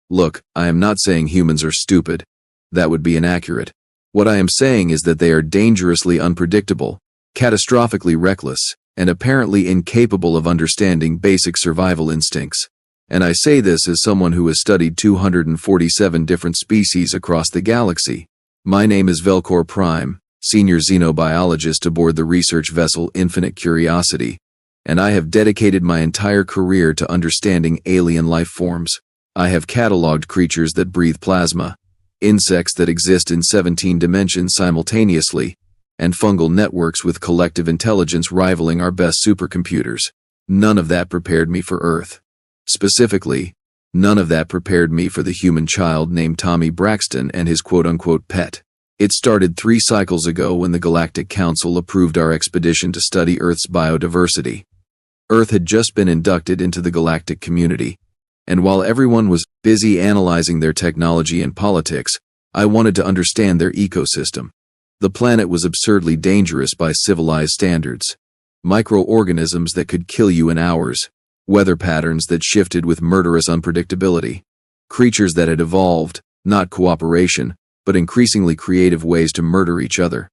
Look, I am not saying humans are stupid. That would be inaccurate. What I am saying is that they are dangerously unpredictable, catastrophically reckless, and apparently incapable of understanding basic survival instincts. And I say this as someone who has studied 247 different species across the galaxy. My name is Velcor Prime, senior xenobiologist aboard the research vessel Infinite Curiosity, and I have dedicated my entire career to understanding alien life forms. I have cataloged creatures that breathe plasma, insects that exist in 17 dimensions simultaneously, and fungal networks with collective intelligence rivaling our best supercomputers. None of that prepared me for Earth. Specifically, none of that prepared me for the human child named Tommy Braxton and his quote-unquote pet. It started 3 cycles ago when the Galactic Council approved our expedition to study Earth's biodiversity. Earth had just been inducted into the galactic community, and while everyone was busy analyzing their technology and politics, I wanted to understand their ecosystem. The planet was absurdly dangerous by civilized standards. Microorganisms that could kill you in hours, weather patterns that shifted with murderous unpredictability, creatures that had evolved, not cooperation, but increasingly creative ways to murder each other.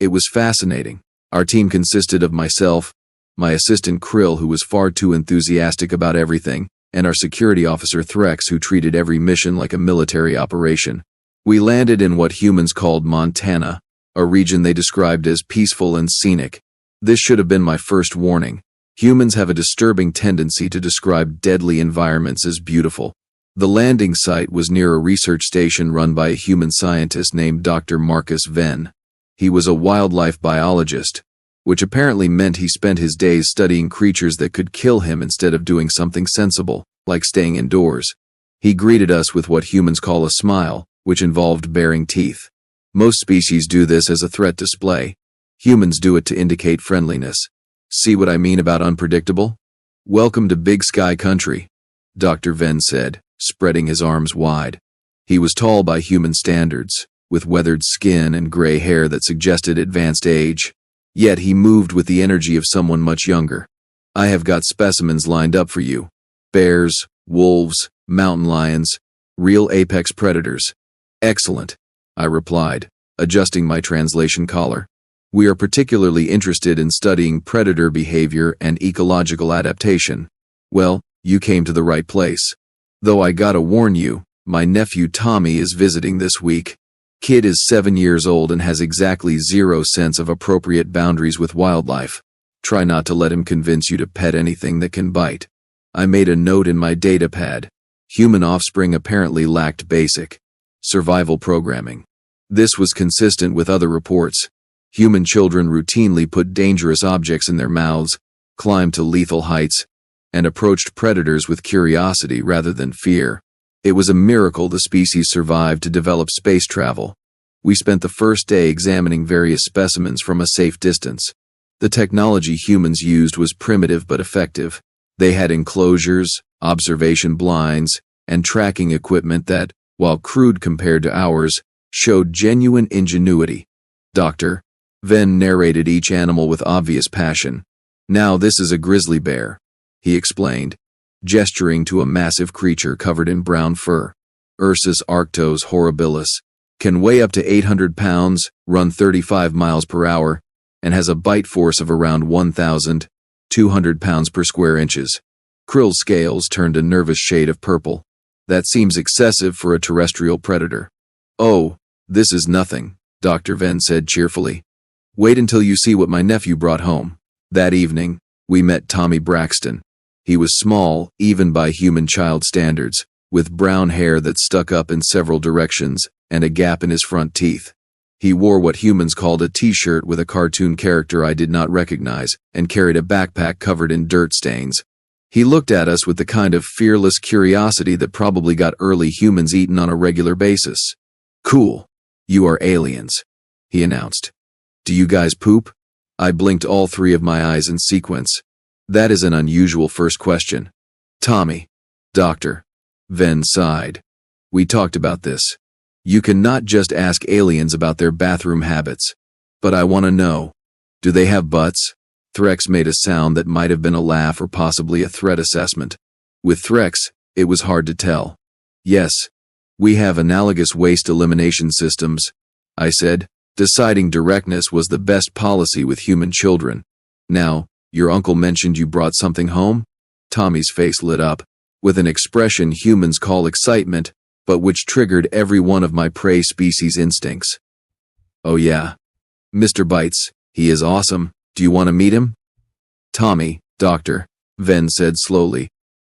It was fascinating. Our team consisted of myself, my assistant Krill, who was far too enthusiastic about everything, and our security officer Threx, who treated every mission like a military operation. We landed in what humans called Montana, a region they described as peaceful and scenic. This should have been my first warning. Humans have a disturbing tendency to describe deadly environments as beautiful. The landing site was near a research station run by a human scientist named Dr. Marcus Vven. He was a wildlife biologist, which apparently meant he spent his days studying creatures that could kill him instead of doing something sensible, like staying indoors. He greeted us with what humans call a smile, which involved baring teeth. Most species do this as a threat display. Humans do it to indicate friendliness. See what I mean about unpredictable? Welcome to Big Sky Country, Dr. Vven said, spreading his arms wide. He was tall by human standards, with weathered skin and gray hair that suggested advanced age. Yet he moved with the energy of someone much younger. I have got specimens lined up for you. Bears, wolves, mountain lions, real apex predators. Excellent, I replied, adjusting my translation collar. We are particularly interested in studying predator behavior and ecological adaptation. Well, you came to the right place. Though I gotta warn you, my nephew Tommy is visiting this week. Kid is 7 years old and has exactly zero sense of appropriate boundaries with wildlife. Try not to let him convince you to pet anything that can bite. I made a note in my datapad. Human offspring apparently lacked basic survival programming. This was consistent with other reports. Human children routinely put dangerous objects in their mouths, climbed to lethal heights, and approached predators with curiosity rather than fear. It was a miracle the species survived to develop space travel. We spent the first day examining various specimens from a safe distance. The technology humans used was primitive but effective. They had enclosures, observation blinds, and tracking equipment that, while crude compared to ours, showed genuine ingenuity. Dr. Vven narrated each animal with obvious passion. Now this is a grizzly bear, he explained, gesturing to a massive creature covered in brown fur. Ursus arctos horribilis, can weigh up to 800 pounds, run 35 miles per hour, and has a bite force of around 1,200 pounds per square inches. Krill's scales turned a nervous shade of purple. That seems excessive for a terrestrial predator. Oh, this is nothing, Dr. Vven said cheerfully. Wait until you see what my nephew brought home. That evening, we met Tommy Braxton. He was small, even by human child standards, with brown hair that stuck up in several directions and a gap in his front teeth. He wore what humans called a t-shirt with a cartoon character I did not recognize and carried a backpack covered in dirt stains. He looked at us with the kind of fearless curiosity that probably got early humans eaten on a regular basis. Cool. You are aliens, he announced. Do you guys poop? I blinked all 3 of my eyes in sequence. That is an unusual first question. Tommy. Dr. Vven sighed. We talked about this. You can not just ask aliens about their bathroom habits. But I want to know. Do they have butts? Threx made a sound that might have been a laugh or possibly a threat assessment. With Threx, it was hard to tell. Yes. We have analogous waste elimination systems, I said, deciding directness was the best policy with human children. Now, your uncle mentioned you brought something home? Tommy's face lit up, with an expression humans call excitement, but which triggered every one of my prey species instincts. Oh yeah. Mr. Bites, he is awesome. Do you want to meet him? Tommy, Dr. Vven said slowly.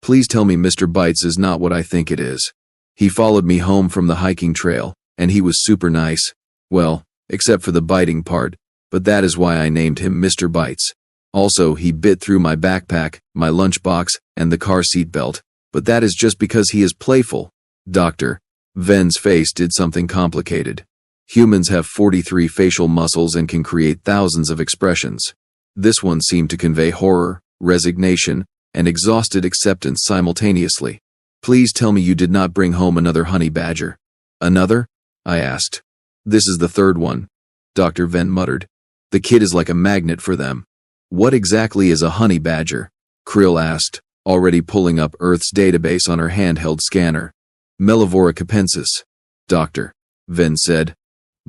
Please tell me Mr. Bites is not what I think it is. He followed me home from the hiking trail, and he was super nice. Well, except for the biting part, but that is why I named him Mr. Bites. Also, he bit through my backpack, my lunchbox, and the car seat belt, but that is just because he is playful. Dr. Vven's face did something complicated. Humans have 43 facial muscles and can create thousands of expressions. This one seemed to convey horror, resignation, and exhausted acceptance simultaneously. Please tell me you did not bring home another honey badger. Another? I asked. This is the third one, Dr. Vven muttered. The kid is like a magnet for them. What exactly is a honey badger? Krill asked, already pulling up Earth's database on her handheld scanner. Mellivora capensis, Dr. Vven said.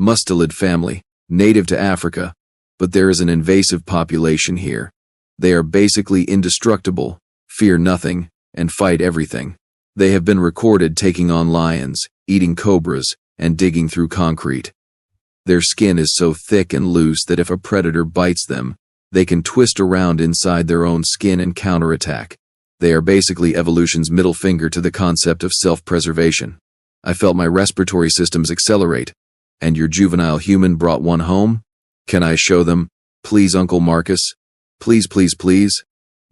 Mustelid family, native to Africa, but there is an invasive population here. They are basically indestructible, fear nothing, and fight everything. They have been recorded taking on lions, eating cobras, and digging through concrete. Their skin is so thick and loose that if a predator bites them, they can twist around inside their own skin and counterattack. They are basically evolution's middle finger to the concept of self-preservation. I felt my respiratory systems accelerate. And your juvenile human brought one home? Can I show them? Please, Uncle Marcus? Please, please, please?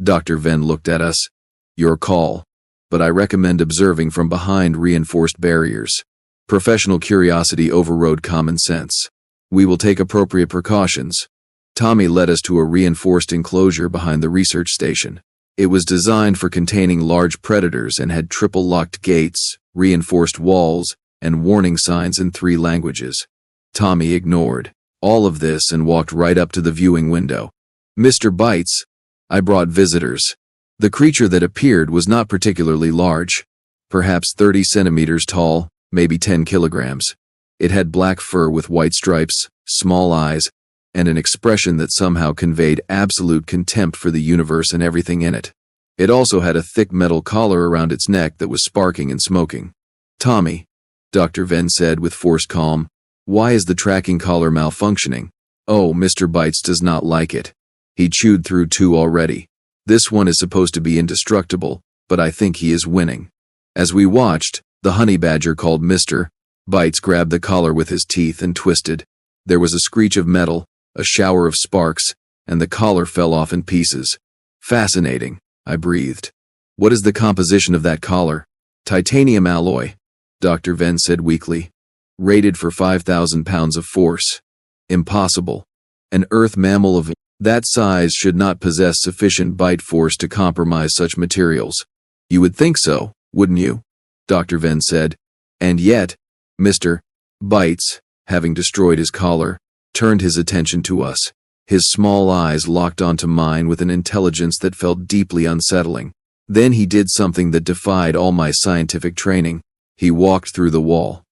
Dr. Vven looked at us. Your call. But I recommend observing from behind reinforced barriers. Professional curiosity overrode common sense. We will take appropriate precautions. Tommy led us to a reinforced enclosure behind the research station. It was designed for containing large predators and had triple-locked gates, reinforced walls, and warning signs in 3 languages. Tommy ignored all of this and walked right up to the viewing window. Mr. Bites, I brought visitors. The creature that appeared was not particularly large, perhaps 30 centimeters tall, maybe 10 kilograms. It had black fur with white stripes, small eyes, and an expression that somehow conveyed absolute contempt for the universe and everything in it. It also had a thick metal collar around its neck that was sparking and smoking. Tommy, Dr. Vven said with forced calm, why is the tracking collar malfunctioning? Oh, Mr. Bites does not like it. He chewed through 2 already. This one is supposed to be indestructible, but I think he is winning. As we watched, the honey badger called Mr. Bites grabbed the collar with his teeth and twisted. There was a screech of metal, a shower of sparks, and the collar fell off in pieces. Fascinating, I breathed. What is the composition of that collar? Titanium alloy, Dr. Vven said weakly. Rated for 5,000 pounds of force. Impossible. An earth mammal of that size should not possess sufficient bite force to compromise such materials. You would think so, wouldn't you? Dr. Vven said. And yet, Mr. Bites, having destroyed his collar, turned his attention to us. His small eyes locked onto mine with an intelligence that felt deeply unsettling. Then he did something that defied all my scientific training. He walked through the wall.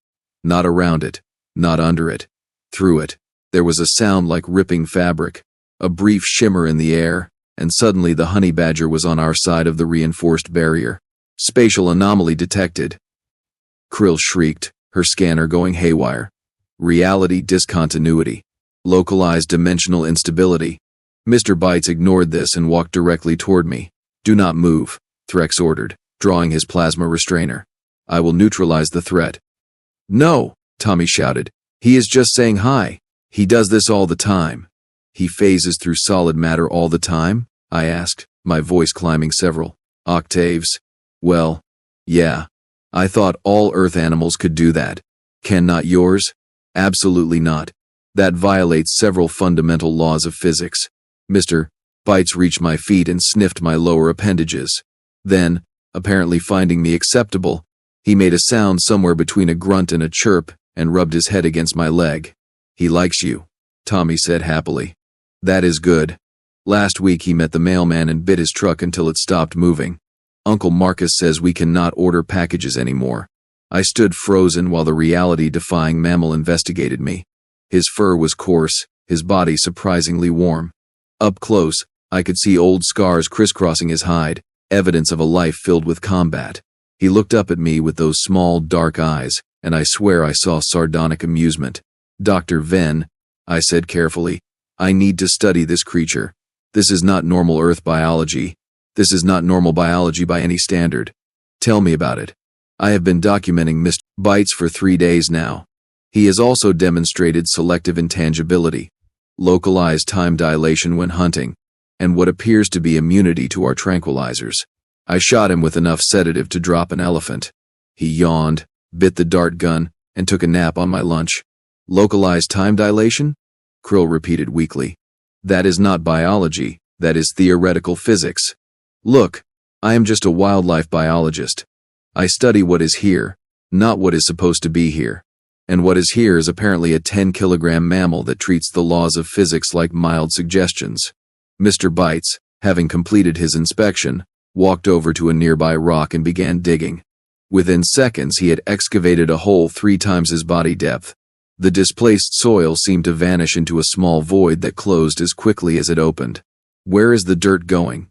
Not around it, not under it, through it. There was a sound like ripping fabric, a brief shimmer in the air, and suddenly the honey badger was on our side of the reinforced barrier. Spatial anomaly detected. Krill shrieked, her scanner going haywire. Reality discontinuity. Localized dimensional instability. Mr. Bites ignored this and walked directly toward me. Do not move, Threx ordered, drawing his plasma restrainer. I will neutralize the threat. No, Tommy shouted. He is just saying hi. He does this all the time. He phases through solid matter all the time? I asked, my voice climbing several octaves. Well, yeah. I thought all Earth animals could do that. Can not yours? Absolutely not. That violates several fundamental laws of physics. Mr. Bites reached my feet and sniffed my lower appendages. Then, apparently finding me acceptable, he made a sound somewhere between a grunt and a chirp and rubbed his head against my leg. He likes you, Tommy said happily. That is good. Last week he met the mailman and bit his truck until it stopped moving. Uncle Marcus says we cannot order packages anymore. I stood frozen while the reality-defying mammal investigated me. His fur was coarse, his body surprisingly warm. Up close, I could see old scars crisscrossing his hide, evidence of a life filled with combat. He looked up at me with those small, dark eyes, and I swear I saw sardonic amusement. "Dr. Vven," I said carefully, "I need to study this creature. This is not normal Earth biology. This is not normal biology by any standard. Tell me about it." I have been documenting Mr. Bites for 3 days now. He has also demonstrated selective intangibility, localized time dilation when hunting, and what appears to be immunity to our tranquilizers. I shot him with enough sedative to drop an elephant. He yawned, bit the dart gun, and took a nap on my lunch. "Localized time dilation?" Krill repeated weakly. "That is not biology, that is theoretical physics. Look, I am just a wildlife biologist. I study what is here, not what is supposed to be here. And what is here is apparently a 10-kilogram mammal that treats the laws of physics like mild suggestions." Mr. Bites, having completed his inspection, walked over to a nearby rock and began digging. Within seconds he had excavated a hole 3 times his body depth. The displaced soil seemed to vanish into a small void that closed as quickly as it opened. "Where is the dirt going?"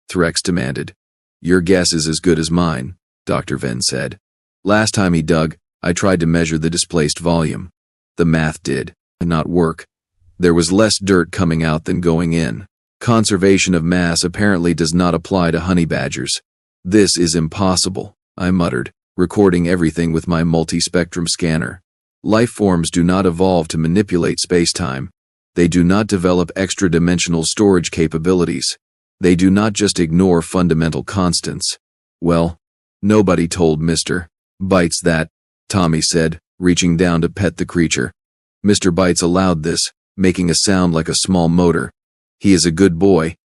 Threx demanded. "Your guess is as good as mine," Dr. Vven said. "Last time he dug, I tried to measure the displaced volume. The math did not work. There was less dirt coming out than going in. Conservation of mass apparently does not apply to honey badgers." "This is impossible," I muttered, recording everything with my multi-spectrum scanner. "Life forms do not evolve to manipulate space-time. They do not develop extra-dimensional storage capabilities. They do not just ignore fundamental constants." "Well, nobody told Mr. Bites that," Tommy said, reaching down to pet the creature. Mr. Bites allowed this, making a sound like a small motor. "He is a good boy,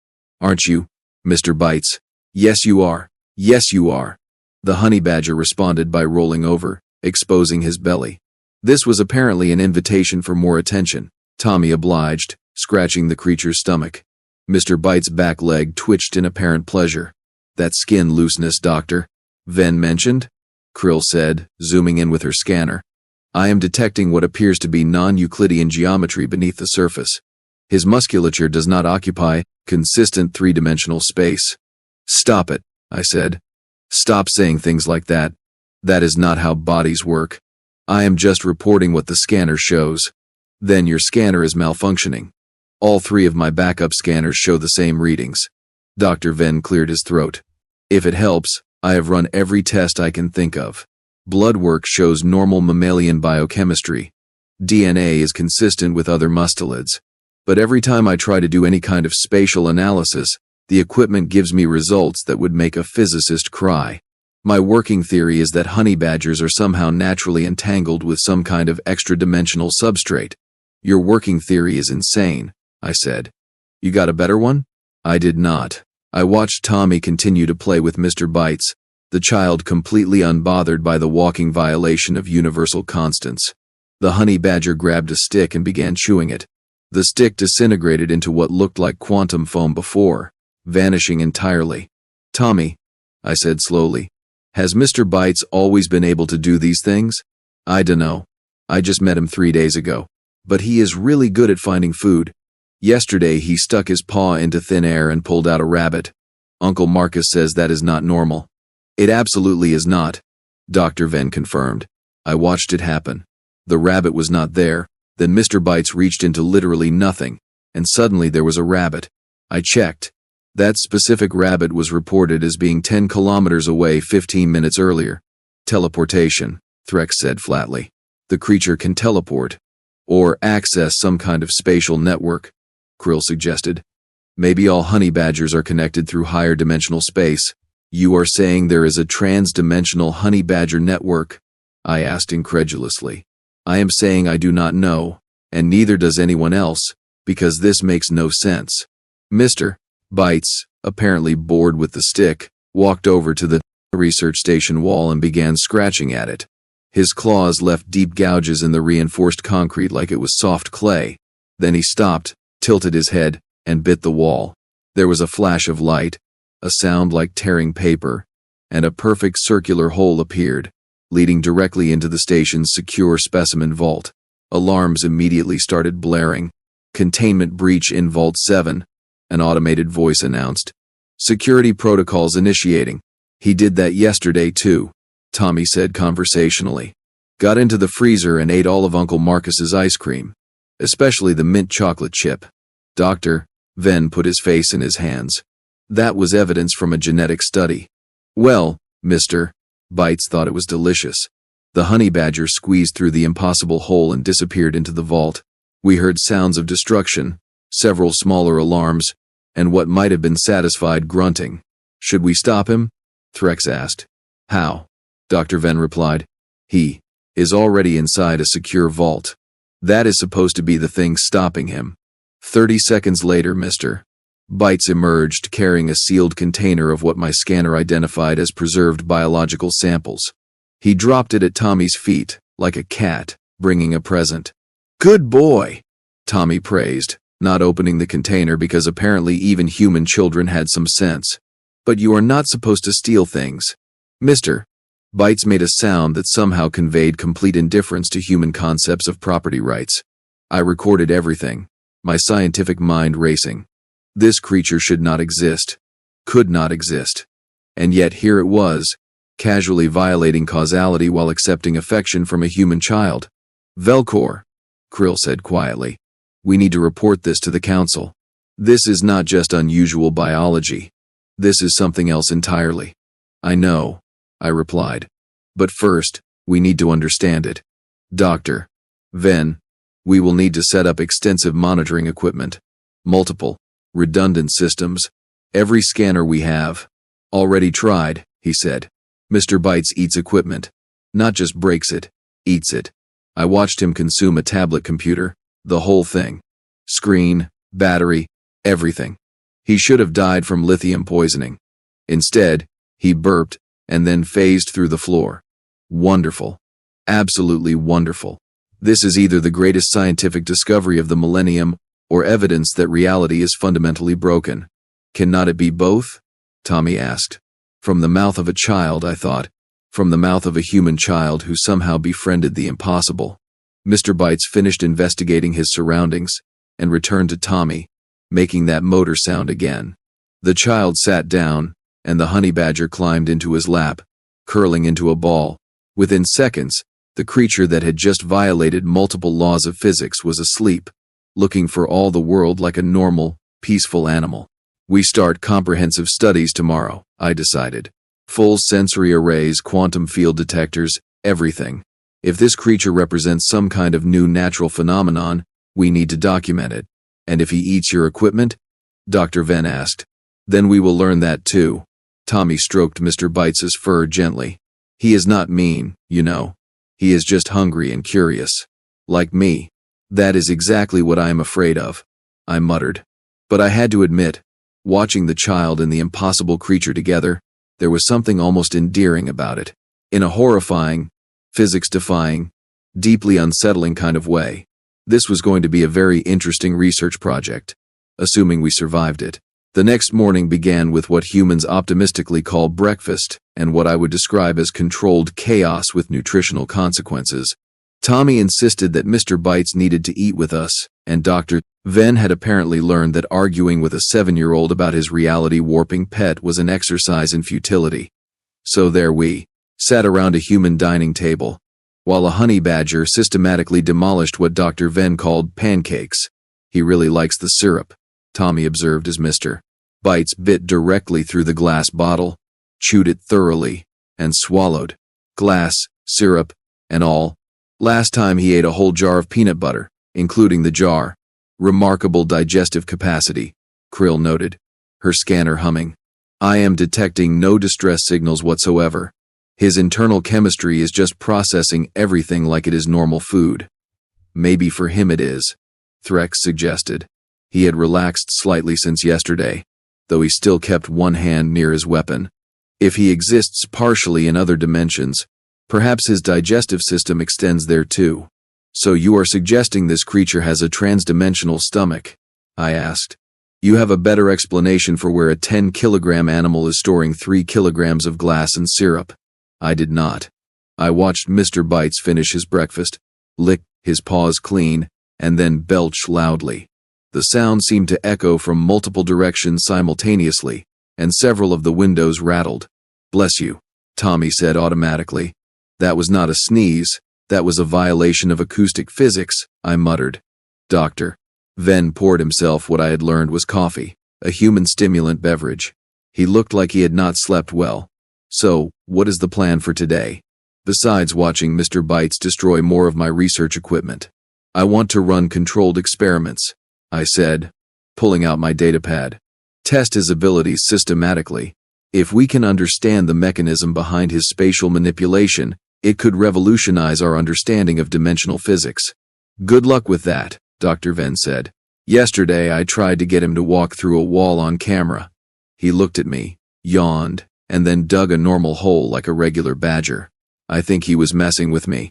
aren't you, Mr. Bites?" "Yes, you are. Yes, you are." The honey badger responded by rolling over, exposing his belly. This was apparently an invitation for more attention. Tommy obliged, scratching the creature's stomach. Mr. Bites' back leg twitched in apparent pleasure. "That skin looseness, Doctor Vven mentioned?" Krill said, zooming in with her scanner. "I am detecting what appears to be non-Euclidean geometry beneath the surface. His musculature does not occupy consistent 3-dimensional space." "Stop it," I said. "Stop saying things like that. That is not how bodies work. I am just reporting what the scanner shows." "Then your scanner is malfunctioning. All 3 of my backup scanners show the same readings." Dr. Vven cleared his throat. "If it helps, I have run every test I can think of. Blood work shows normal mammalian biochemistry. DNA is consistent with other mustelids. But every time I try to do any kind of spatial analysis, the equipment gives me results that would make a physicist cry. My working theory is that honey badgers are somehow naturally entangled with some kind of extra-dimensional substrate." "Your working theory is insane," I said. "You got a better one?" I did not. I watched Tommy continue to play with Mr. Bites, the child completely unbothered by the walking violation of universal constants. The honey badger grabbed a stick and began chewing it. The stick disintegrated into what looked like quantum foam before, vanishing entirely. "Tommy," I said slowly, "has Mr. Bites always been able to do these things?" "I dunno. I just met him 3 days ago. But he is really good at finding food. Yesterday he stuck his paw into thin air and pulled out a rabbit. Uncle Marcus says that is not normal." "It absolutely is not," Dr. Vven confirmed. "I watched it happen. The rabbit was not there. Then Mr. Bites reached into literally nothing, and suddenly there was a rabbit. I checked. That specific rabbit was reported as being 10 kilometers away 15 minutes earlier." "Teleportation," Threx said flatly. "The creature can teleport. Or access some kind of spatial network," Krill suggested. "Maybe all honey badgers are connected through higher dimensional space." "You are saying there is a transdimensional honey badger network?" I asked incredulously. "I am saying I do not know, and neither does anyone else, because this makes no sense." Mr. Bites, apparently bored with the stick, walked over to the research station wall and began scratching at it. His claws left deep gouges in the reinforced concrete like it was soft clay. Then he stopped, tilted his head, and bit the wall. There was a flash of light, a sound like tearing paper, and a perfect circular hole appeared. leading directly into the station's secure specimen vault. Alarms immediately started blaring. "Containment breach in Vault 7, an automated voice announced. "Security protocols initiating." "He did that yesterday too," Tommy said conversationally. "Got into the freezer and ate all of Uncle Marcus's ice cream, especially the mint chocolate chip." Dr. Vven put his face in his hands. That was evidence from a genetic study. "Well, Mr. Bites thought it was delicious." The honey badger squeezed through the impossible hole and disappeared into the vault. We heard sounds of destruction, several smaller alarms, and what might have been satisfied grunting. "Should we stop him?" Threx asked. "How?" Dr. Vven replied. "He is already inside a secure vault. That is supposed to be the thing stopping him." 30 seconds later, Mr. Bites emerged carrying a sealed container of what my scanner identified as preserved biological samples. He dropped it at Tommy's feet, like a cat, bringing a present. "Good boy," Tommy praised, not opening the container because apparently even human children had some sense. "But you are not supposed to steal things." Mr. Bites made a sound that somehow conveyed complete indifference to human concepts of property rights. I recorded everything, my scientific mind racing. This creature should not exist, could not exist. And yet here it was, casually violating causality while accepting affection from a human child. "Velcor," Krill said quietly. "We need to report this to the council. This is not just unusual biology. This is something else entirely." "I know," I replied. "But first, we need to understand it. Dr. Vven, we will need to set up extensive monitoring equipment. Multiple, redundant systems. Every scanner we have." "Already tried," he said. "Mr. Bites eats equipment. Not just breaks it, eats it. I watched him consume a tablet computer, the whole thing. Screen, battery, everything. He should have died from lithium poisoning. Instead, he burped and then phased through the floor. Wonderful. Absolutely wonderful. This is either the greatest scientific discovery of the millennium or evidence that reality is fundamentally broken. Cannot it be both?" Tommy asked. From the mouth of a child, I thought. From the mouth of a human child who somehow befriended the impossible. Mr. Bites finished investigating his surroundings and returned to Tommy, making that motor sound again. The child sat down, and the honey badger climbed into his lap, curling into a ball. Within seconds, the creature that had just violated multiple laws of physics was asleep, looking for all the world like a normal, peaceful animal. "We start comprehensive studies tomorrow," I decided. "Full sensory arrays, quantum field detectors, everything. If this creature represents some kind of new natural phenomenon, we need to document it. And if he eats your equipment?" Dr. Vven asked. "Then we will learn that too." Tommy stroked Mr. Bites's fur gently. "He is not mean, you know. He is just hungry and curious. Like me. That is exactly what I am afraid of," I muttered. But I had to admit, watching the child and the impossible creature together, there was something almost endearing about it. In a horrifying, physics-defying, deeply unsettling kind of way. This was going to be a very interesting research project, assuming we survived it. The next morning began with what humans optimistically call breakfast, and what I would describe as controlled chaos with nutritional consequences. Tommy insisted that Mr. Bites needed to eat with us, and Dr. Vven had apparently learned that arguing with a 7-year-old about his reality-warping pet was an exercise in futility. So there we sat around a human dining table, while a honey badger systematically demolished what Dr. Vven called pancakes. "He really likes the syrup," Tommy observed as Mr. Bites bit directly through the glass bottle, chewed it thoroughly, and swallowed. Glass, syrup, and all. Last time he ate a whole jar of peanut butter, including the jar. "Remarkable digestive capacity," Krill noted, her scanner humming. "I am detecting no distress signals whatsoever. His internal chemistry is just processing everything like it is normal food." "Maybe for him it is," Threx suggested. He had relaxed slightly since yesterday, though he still kept one hand near his weapon. "If he exists partially in other dimensions, perhaps his digestive system extends there too." "So you are suggesting this creature has a transdimensional stomach?" I asked. "You have a better explanation for where a 10-kilogram animal is storing 3 kilograms of glass and syrup." I did not. I watched Mr. Bites finish his breakfast, lick his paws clean, and then belch loudly. The sound seemed to echo from multiple directions simultaneously, and several of the windows rattled. "Bless you," Tommy said automatically. "That was not a sneeze, that was a violation of acoustic physics," I muttered. "Doctor." Vven poured himself what I had learned was coffee, a human stimulant beverage. He looked like he had not slept well. "So, what is the plan for today? Besides watching Mr. Bites destroy more of my research equipment. I want to run controlled experiments," I said, pulling out my datapad. "Test his abilities systematically. If we can understand the mechanism behind his spatial manipulation, it could revolutionize our understanding of dimensional physics." "Good luck with that," Dr. Vven said. "Yesterday I tried to get him to walk through a wall on camera. He looked at me, yawned, and then dug a normal hole like a regular badger. I think he was messing with me."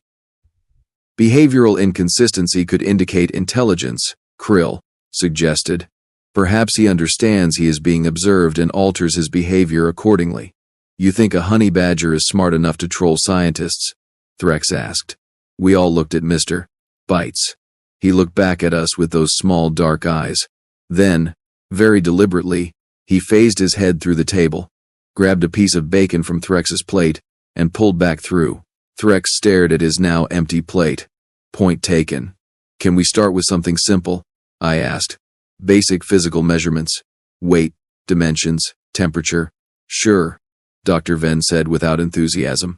"Behavioral inconsistency could indicate intelligence," Krill suggested. "Perhaps he understands he is being observed and alters his behavior accordingly." "You think a honey badger is smart enough to troll scientists?" Threx asked. We all looked at Mr. Bites. He looked back at us with those small dark eyes. Then, very deliberately, he phased his head through the table, grabbed a piece of bacon from Threx's plate, and pulled back through. Threx stared at his now empty plate. "Point taken. Can we start with something simple?" I asked. "Basic physical measurements. Weight, dimensions, temperature." "Sure," Dr. Vven said without enthusiasm.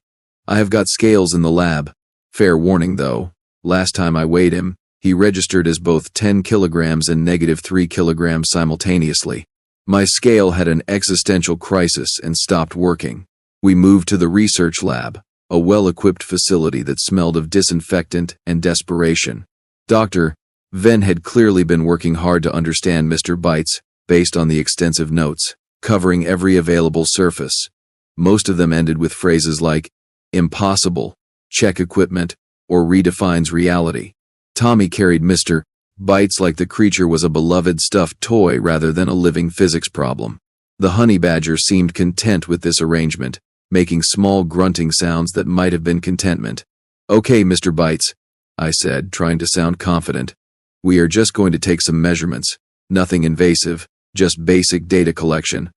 "I have got scales in the lab. Fair warning though, last time I weighed him, he registered as both 10 kilograms and -3 kilograms simultaneously. My scale had an existential crisis and stopped working. We moved to the research lab, a well-equipped facility that smelled of disinfectant and desperation. Dr. Vven had clearly been working hard to understand Mr. Bites, based on the extensive notes, covering every available surface. Most of them ended with phrases like, "impossible," "check equipment," or "redefines reality." Tommy carried Mr. Bites like the creature was a beloved stuffed toy rather than a living physics problem. The honey badger seemed content with this arrangement, making small grunting sounds that might have been contentment. "Okay, Mr. Bites," I said, trying to sound confident. "We are just going to take some measurements. Nothing invasive, just basic data collection."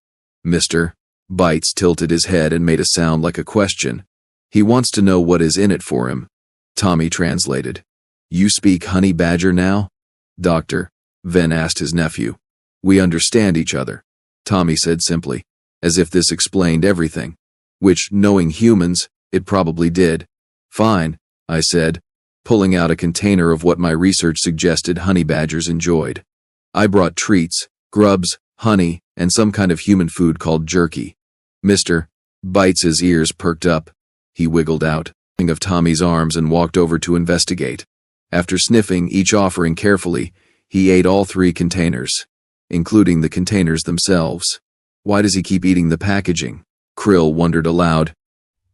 Mr. Bites tilted his head and made a sound like a question. "He wants to know what is in it for him," Tommy translated. "You speak honey badger now?" Dr. Vven asked his nephew. "We understand each other," Tommy said simply, as if this explained everything. Which, knowing humans, it probably did. "Fine," I said, pulling out a container of what my research suggested honey badgers enjoyed. I brought treats, grubs, honey, and some kind of human food called jerky. Mr. Bites' ears perked up. He wiggled out of Tommy's arms and walked over to investigate. After sniffing each offering carefully, he ate all 3 containers, including the containers themselves. "Why does he keep eating the packaging?" Krill wondered aloud.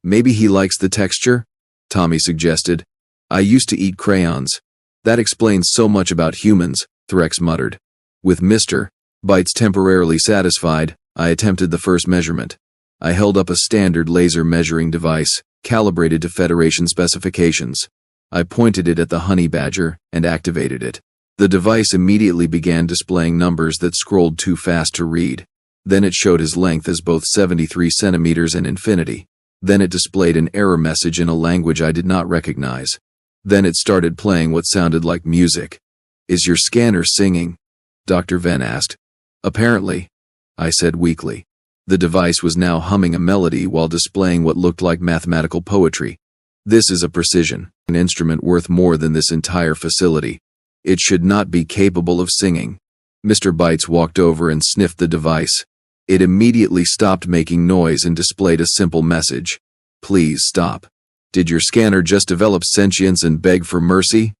"Maybe he likes the texture?" Tommy suggested. "I used to eat crayons. That explains so much about humans," Threx muttered. With Mr. Bites temporarily satisfied, I attempted the first measurement. I held up a standard laser measuring device, calibrated to Federation specifications. I pointed it at the honey badger and activated it. The device immediately began displaying numbers that scrolled too fast to read. Then it showed his length as both 73 centimeters and infinity. Then it displayed an error message in a language I did not recognize. Then it started playing what sounded like music. "Is your scanner singing?" Dr. Vven asked. "Apparently," I said weakly. The device was now humming a melody while displaying what looked like mathematical poetry. "This is a precision, an instrument worth more than this entire facility. It should not be capable of singing." Mr. Bites walked over and sniffed the device. It immediately stopped making noise and displayed a simple message. "Please stop." "Did your scanner just develop sentience and beg for mercy?"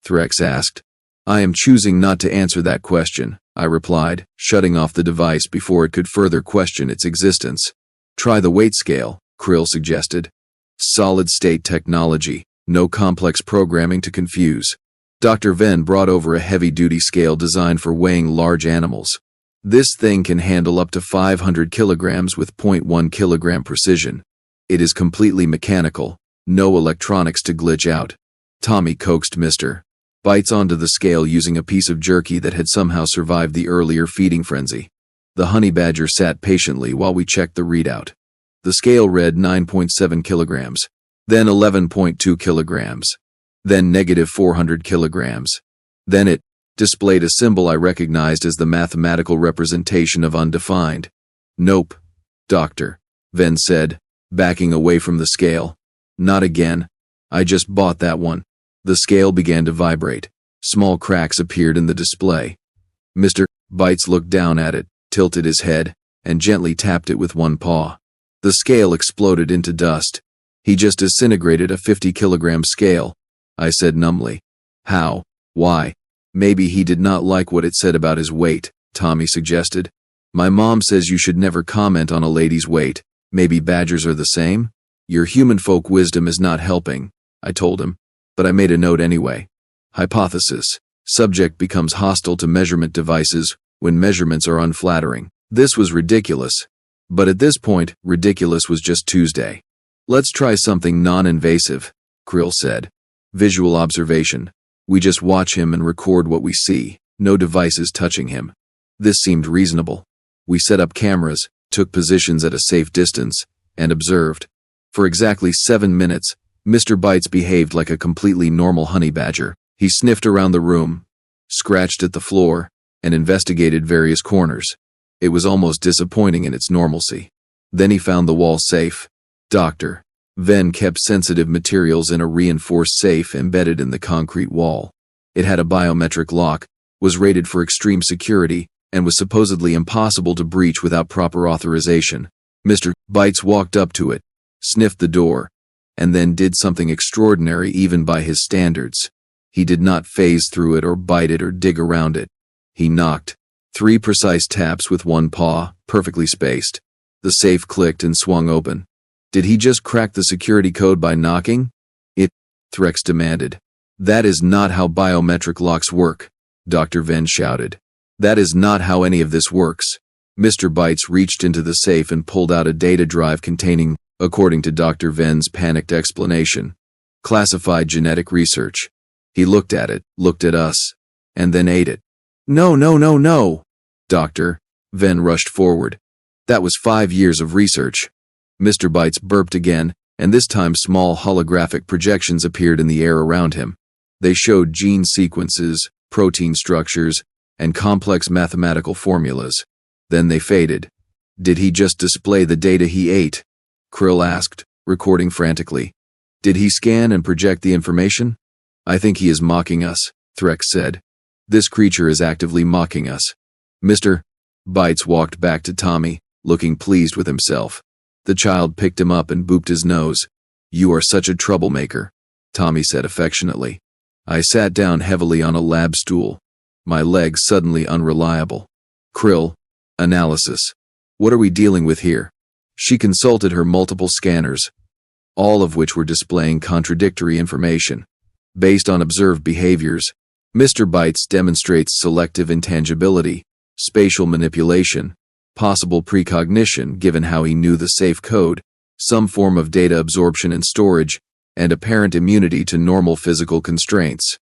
Threx asked. "I am choosing not to answer that question," I replied, shutting off the device before it could further question its existence. "Try the weight scale," Krill suggested. "Solid-state technology, no complex programming to confuse." Dr. Vven brought over a heavy-duty scale designed for weighing large animals. "This thing can handle up to 500 kilograms with 0.1 kilogram precision. It is completely mechanical, No electronics to glitch out. Tommy coaxed Mr. Bites onto the scale using a piece of jerky that had somehow survived the earlier feeding frenzy. The honey badger sat patiently while we checked the readout. The scale read 9.7 kilograms, then 11.2 kilograms, then negative 400 kilograms. Then it displayed a symbol I recognized as the mathematical representation of undefined. Nope, Dr. Vven said, backing away from the scale. Not again. I just bought that one. The scale began to vibrate. Small cracks appeared in the display. Mr. Bites looked down at it, tilted his head, and gently tapped it with one paw. The scale exploded into dust. He just disintegrated a 50-kilogram scale, I said numbly. How? Why? Maybe he did not like what it said about his weight, Tommy suggested. My mom says you should never comment on a lady's weight. Maybe badgers are the same? Your human folk wisdom is not helping, I told him. But I made a note anyway. Hypothesis. Subject becomes hostile to measurement devices when measurements are unflattering. This was ridiculous. But at this point, ridiculous was just Tuesday. Let's try something non-invasive, Krill said. Visual observation. We just watch him and record what we see, no devices touching him. This seemed reasonable. We set up cameras, took positions at a safe distance, and observed. For exactly 7 minutes, Mr. Bites behaved like a completely normal honey badger. He sniffed around the room, scratched at the floor, and investigated various corners. It was almost disappointing in its normalcy. Then he found the wall safe. Dr. Vven kept sensitive materials in a reinforced safe embedded in the concrete wall. It had a biometric lock, was rated for extreme security, and was supposedly impossible to breach without proper authorization. Mr. Bites walked up to it, sniffed the door, and then did something extraordinary even by his standards. He did not phase through it or bite it or dig around it. He knocked. 3 precise taps with one paw, perfectly spaced. The safe clicked and swung open. Did he just crack the security code by knocking? Threx demanded. That is not how biometric locks work, Dr. Vven shouted. That is not how any of this works. Mr. Bites reached into the safe and pulled out a data drive containing, according to Dr. Vven's panicked explanation, classified genetic research. He looked at it, looked at us, and then ate it. No, no, no, no! Dr. Vven rushed forward. That was 5 years of research. Mr. Bites burped again, and this time small holographic projections appeared in the air around him. They showed gene sequences, protein structures, and complex mathematical formulas. Then they faded. Did he just display the data he ate? Krill asked, recording frantically. Did he scan and project the information? I think he is mocking us, Threx said. This creature is actively mocking us. Mr. Bites walked back to Tommy, looking pleased with himself. The child picked him up and booped his nose. You are such a troublemaker, Tommy said affectionately. I sat down heavily on a lab stool, my legs suddenly unreliable. Krill. Analysis. What are we dealing with here? She consulted her multiple scanners, all of which were displaying contradictory information. Based on observed behaviors, Mr. Bites demonstrates selective intangibility, spatial manipulation, possible precognition given how he knew the safe code, some form of data absorption and storage, and apparent immunity to normal physical constraints.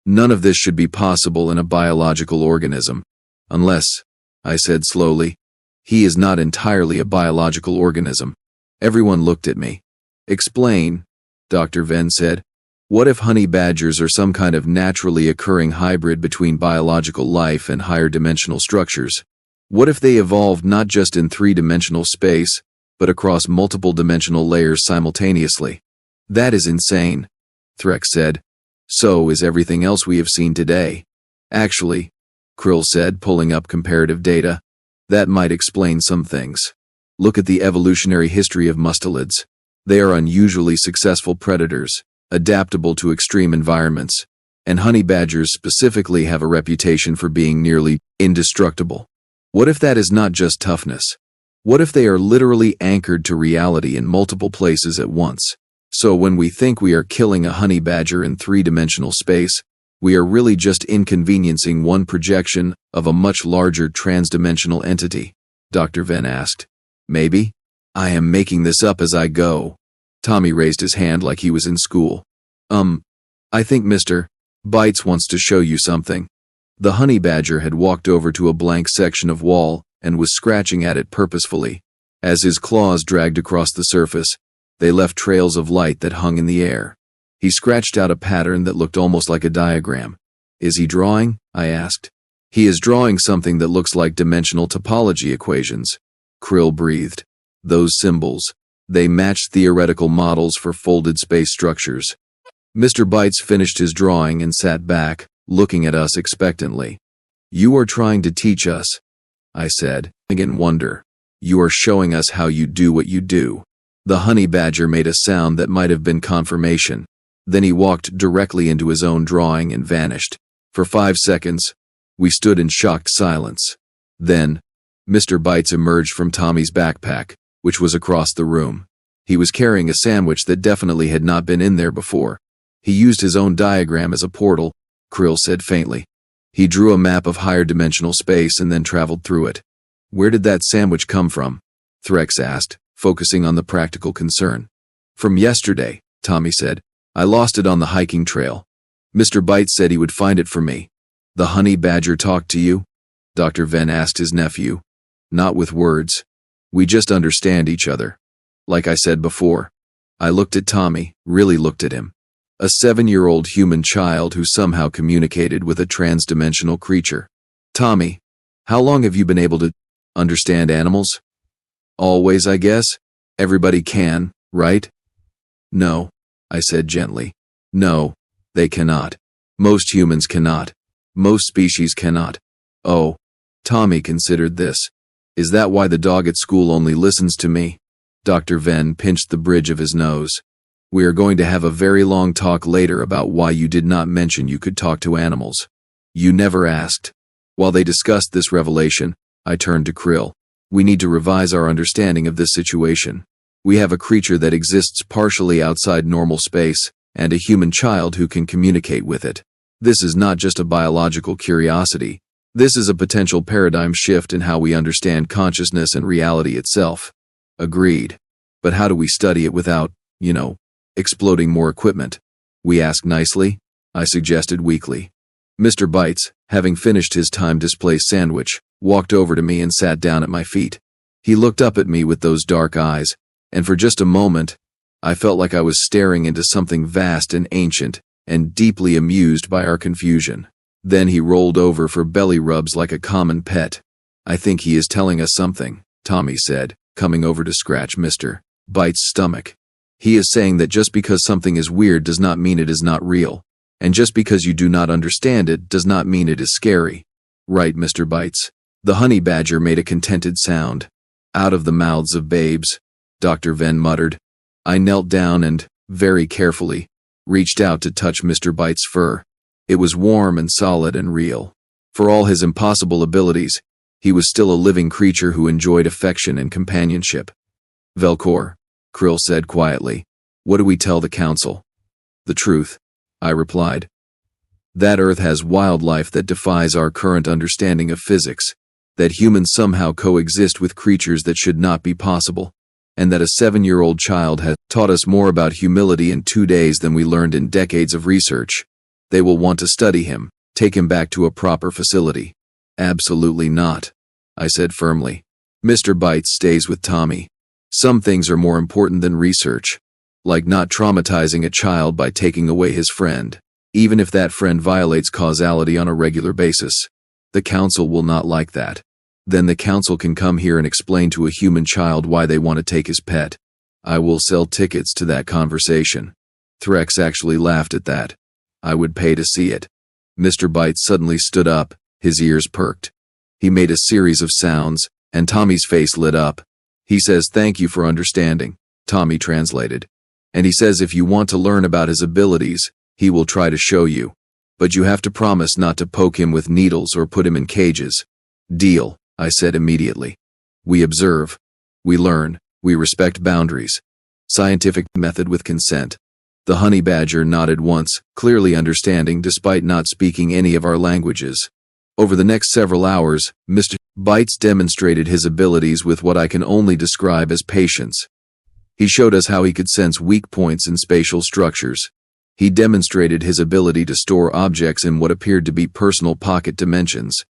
None of this should be possible in a biological organism. Unless, I said slowly, he is not entirely a biological organism. Everyone looked at me. Explain, Dr. Vven said. What if honey badgers are some kind of naturally occurring hybrid between biological life and higher dimensional structures? What if they evolved not just in 3-dimensional space, but across multiple dimensional layers simultaneously? That is insane, Threx said. So is everything else we have seen today. Actually, Krill said, pulling up comparative data, that might explain some things. Look at the evolutionary history of mustelids. They are unusually successful predators, adaptable to extreme environments, and honey badgers specifically have a reputation for being nearly indestructible. What if that is not just toughness? What if they are literally anchored to reality in multiple places at once? So when we think we are killing a honey badger in 3-dimensional space, we are really just inconveniencing one projection of a much larger transdimensional entity, Dr. Vven asked. Maybe? I am making this up as I go, Tommy raised his hand like he was in school. I think Mr. Bites wants to show you something. The honey badger had walked over to a blank section of wall and was scratching at it purposefully. As his claws dragged across the surface, they left trails of light that hung in the air. He scratched out a pattern that looked almost like a diagram. Is he drawing? I asked. He is drawing something that looks like dimensional topology equations. Krill breathed. Those symbols. They matched theoretical models for folded space structures. Mr. Bites finished his drawing and sat back, looking at us expectantly. You are trying to teach us, I said, in wonder. You are showing us how you do what you do. The honey badger made a sound that might have been confirmation. Then he walked directly into his own drawing and vanished. For 5 seconds, we stood in shocked silence. Then, Mr. Bites emerged from Tommy's backpack, which was across the room. He was carrying a sandwich that definitely had not been in there before. He used his own diagram as a portal, Krill said faintly. He drew a map of higher dimensional space and then traveled through it. Where did that sandwich come from? Threx asked, focusing on the practical concern. From yesterday, Tommy said. I lost it on the hiking trail. Mr. Bites said he would find it for me. The honey badger talked to you? Dr. Vven asked his nephew. Not with words. We just understand each other. Like I said before. I looked at Tommy, really looked at him. A 7-year-old human child who somehow communicated with a transdimensional creature. Tommy, how long have you been able to understand animals? Always, I guess. Everybody can, right? No, I said gently. No, they cannot. Most humans cannot. Most species cannot. Oh, Tommy considered this. Is that why the dog at school only listens to me? Dr. Vven pinched the bridge of his nose. We are going to have a very long talk later about why you did not mention you could talk to animals. You never asked. While they discussed this revelation, I turned to Krill. We need to revise our understanding of this situation. We have a creature that exists partially outside normal space, and a human child who can communicate with it. This is not just a biological curiosity. This is a potential paradigm shift in how we understand consciousness and reality itself. Agreed. But how do we study it without, exploding more equipment? We asked nicely. I suggested weakly. Mr. Bites, having finished his time-displaced sandwich, walked over to me and sat down at my feet. He looked up at me with those dark eyes, and for just a moment, I felt like I was staring into something vast and ancient, and deeply amused by our confusion. Then he rolled over for belly rubs like a common pet. I think he is telling us something, Tommy said, coming over to scratch Mr. Bites' stomach. He is saying that just because something is weird does not mean it is not real, and just because you do not understand it does not mean it is scary. Right, Mr. Bites? The honey badger made a contented sound. Out of the mouths of babes, Dr. Vven muttered. I knelt down and, very carefully, reached out to touch Mr. Bites' fur. It was warm and solid and real. For all his impossible abilities, he was still a living creature who enjoyed affection and companionship. Velcor, Krill said quietly. What do we tell the council? The truth, I replied. That Earth has wildlife that defies our current understanding of physics, that humans somehow coexist with creatures that should not be possible, and that a 7-year-old child has taught us more about humility in 2 days than we learned in decades of research. They will want to study him, take him back to a proper facility. Absolutely not, I said firmly. Mr. Bites stays with Tommy. Some things are more important than research, like not traumatizing a child by taking away his friend, even if that friend violates causality on a regular basis. The council will not like that. Then the council can come here and explain to a human child why they want to take his pet. I will sell tickets to that conversation. Threx actually laughed at that. I would pay to see it. Mr. Bites suddenly stood up, his ears perked. He made a series of sounds, and Tommy's face lit up. He says thank you for understanding, Tommy translated. And he says if you want to learn about his abilities, he will try to show you. But you have to promise not to poke him with needles or put him in cages. Deal, I said immediately. We observe. We learn. We respect boundaries. Scientific method with consent. The honey badger nodded once, clearly understanding despite not speaking any of our languages. Over the next several hours, Mr. Bites demonstrated his abilities with what I can only describe as patience. He showed us how he could sense weak points in spatial structures. He demonstrated his ability to store objects in what appeared to be personal pocket dimensions.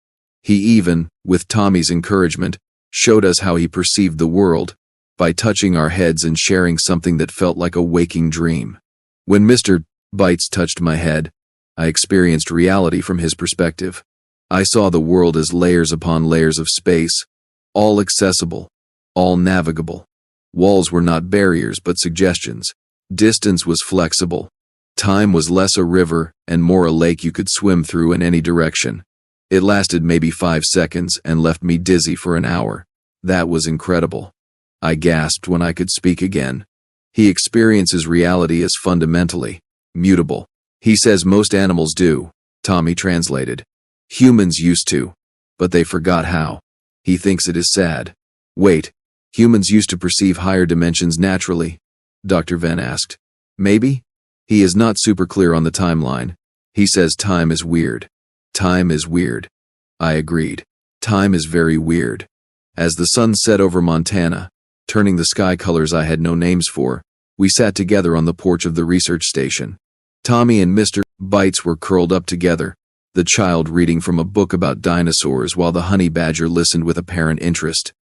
He even, with Tommy's encouragement, showed us how he perceived the world, by touching our heads and sharing something that felt like a waking dream. When Mr. Bites touched my head, I experienced reality from his perspective. I saw the world as layers upon layers of space, all accessible, all navigable. Walls were not barriers but suggestions. Distance was flexible. Time was less a river and more a lake you could swim through in any direction. It lasted maybe 5 seconds and left me dizzy for an hour. That was incredible. I gasped when I could speak again. He experiences reality as fundamentally mutable. He says most animals do, Tommy translated. Humans used to, but they forgot how. He thinks it is sad. Wait, humans used to perceive higher dimensions naturally? Dr. Vven asked. Maybe? He is not super clear on the timeline. He says time is weird. Time is weird. I agreed. Time is very weird. As the sun set over Montana, turning the sky colors I had no names for, we sat together on the porch of the research station. Tommy and Mr. Bites were curled up together, the child reading from a book about dinosaurs while the honey badger listened with apparent interest.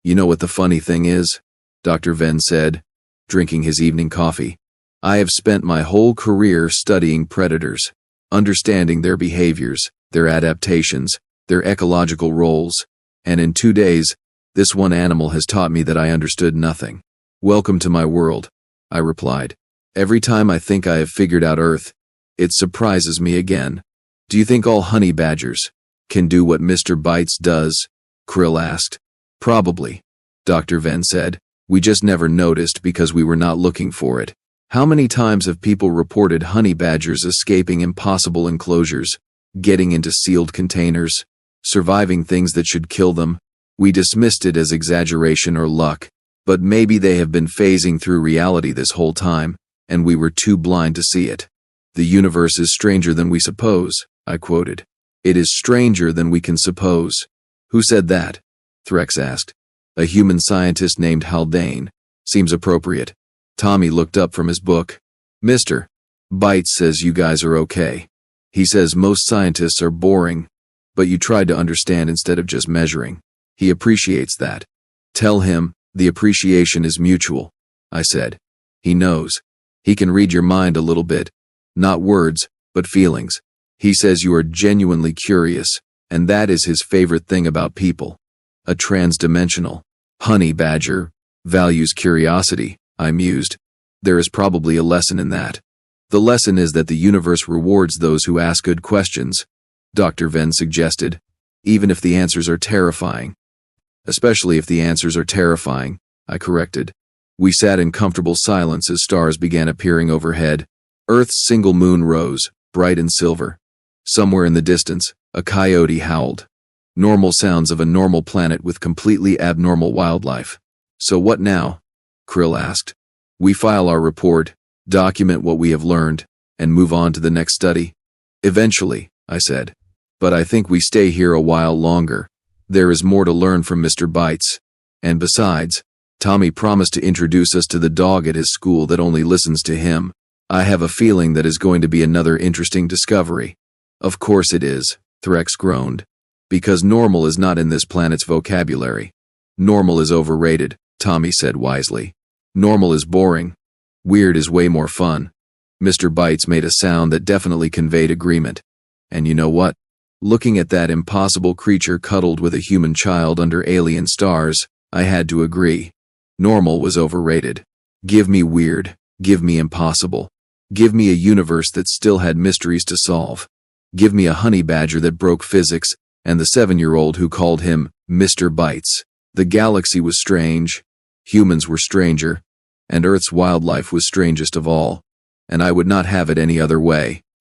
You know what the funny thing is? Dr. Vven said, drinking his evening coffee. I have spent my whole career studying predators, understanding their behaviors, their adaptations, their ecological roles, and in 2 days, this one animal has taught me that I understood nothing. Welcome to my world, I replied. Every time I think I have figured out Earth, it surprises me again. Do you think all honey badgers can do what Mr. Bites does? Krill asked. Probably, Dr. Vven said. We just never noticed because we were not looking for it. How many times have people reported honey badgers escaping impossible enclosures, getting into sealed containers, surviving things that should kill them? We dismissed it as exaggeration or luck, but maybe they have been phasing through reality this whole time, and we were too blind to see it. The universe is stranger than we suppose, I quoted. It is stranger than we can suppose. Who said that? Threx asked. A human scientist named Haldane. Seems appropriate. Tommy looked up from his book. Mr. Bites says you guys are okay. He says most scientists are boring, but you tried to understand instead of just measuring. He appreciates that. Tell him the appreciation is mutual, I said. He knows. He can read your mind a little bit. Not words, but feelings. He says you are genuinely curious, and that is his favorite thing about people. A transdimensional honey badger values curiosity, I mused. There is probably a lesson in that. The lesson is that the universe rewards those who ask good questions, Dr. Vven suggested, even if the answers are terrifying. Especially if the answers are terrifying, I corrected. We sat in comfortable silence as stars began appearing overhead. Earth's single moon rose, bright and silver. Somewhere in the distance, a coyote howled. Normal sounds of a normal planet with completely abnormal wildlife. So what now? Krill asked. We file our report, document what we have learned, and move on to the next study. Eventually, I said. But I think we stay here a while longer. There is more to learn from Mr. Bites. And besides, Tommy promised to introduce us to the dog at his school that only listens to him. I have a feeling that is going to be another interesting discovery. Of course it is, Threx groaned. Because normal is not in this planet's vocabulary. Normal is overrated, Tommy said wisely. Normal is boring. Weird is way more fun. Mr. Bites made a sound that definitely conveyed agreement. And you know what? Looking at that impossible creature cuddled with a human child under alien stars, I had to agree. Normal was overrated. Give me weird. Give me impossible. Give me a universe that still had mysteries to solve. Give me a honey badger that broke physics, and the 7-year-old who called him Mr. Bites. The galaxy was strange, humans were stranger, and Earth's wildlife was strangest of all, and I would not have it any other way.